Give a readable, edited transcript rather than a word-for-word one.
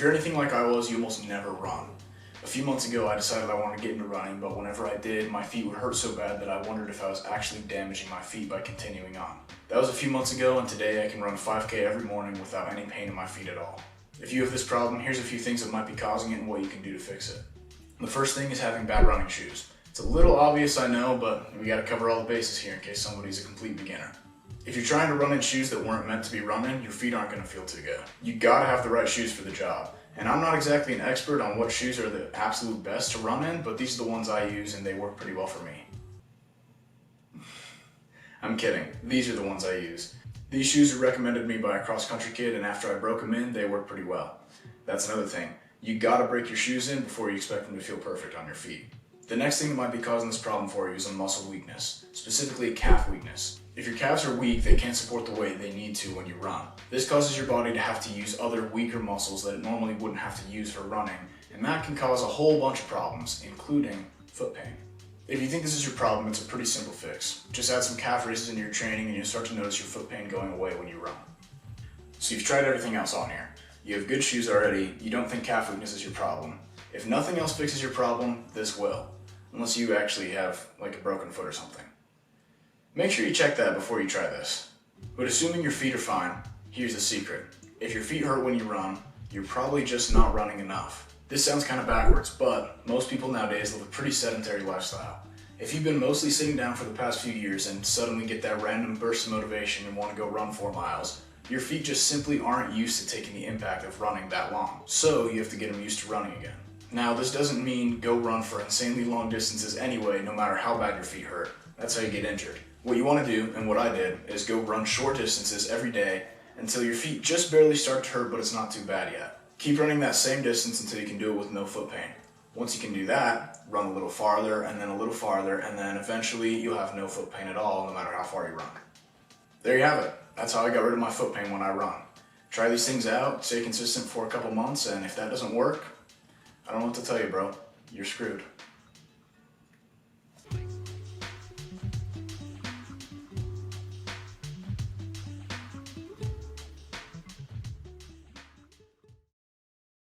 If you're anything like I was, you almost never run. A few months ago, I decided I wanted to get into running, but whenever I did, my feet would hurt so bad that I wondered if I was actually damaging my feet by continuing on. That was a few months ago, and today I can run 5K every morning without any pain in my feet at all. If you have this problem, here's a few things that might be causing it and what you can do to fix it. The first thing is having bad running shoes. It's a little obvious, I know, but we gotta cover all the bases here in case somebody's a complete beginner. If you're trying to run in shoes that weren't meant to be running, your feet aren't gonna feel too good. You gotta have the right shoes for the job. And I'm not exactly an expert on what shoes are the absolute best to run in, but these are the ones I use and they work pretty well for me. I'm kidding, these are the ones I use. These shoes were recommended to me by a cross-country kid, and after I broke them in, they work pretty well. That's another thing. You gotta break your shoes in before you expect them to feel perfect on your feet. The next thing that might be causing this problem for you is a muscle weakness, specifically calf weakness. If your calves are weak, they can't support the weight they need to when you run. This causes your body to have to use other weaker muscles that it normally wouldn't have to use for running, and that can cause a whole bunch of problems, including foot pain. If you think this is your problem, it's a pretty simple fix. Just add some calf raises into your training and you'll start to notice your foot pain going away when you run. So you've tried everything else on here. You have good shoes already, you don't think calf weakness is your problem. If nothing else fixes your problem, this will. Unless you actually have like a broken foot or something. Make sure you check that before you try this. But assuming your feet are fine, here's the secret. If your feet hurt when you run, you're probably just not running enough. This sounds kind of backwards, but most people nowadays live a pretty sedentary lifestyle. If you've been mostly sitting down for the past few years and suddenly get that random burst of motivation and want to go run 4 miles, your feet just simply aren't used to taking the impact of running that long. So you have to get them used to running again. Now, this doesn't mean go run for insanely long distances anyway, no matter how bad your feet hurt. That's how you get injured. What you want to do, and what I did, is go run short distances every day until your feet just barely start to hurt, but it's not too bad yet. Keep running that same distance until you can do it with no foot pain. Once you can do that, run a little farther, and then a little farther, and then eventually you'll have no foot pain at all, no matter how far you run. There you have it. That's how I got rid of my foot pain when I run. Try these things out, stay consistent for a couple months, and if that doesn't work, I don't know what to tell you, bro. You're screwed.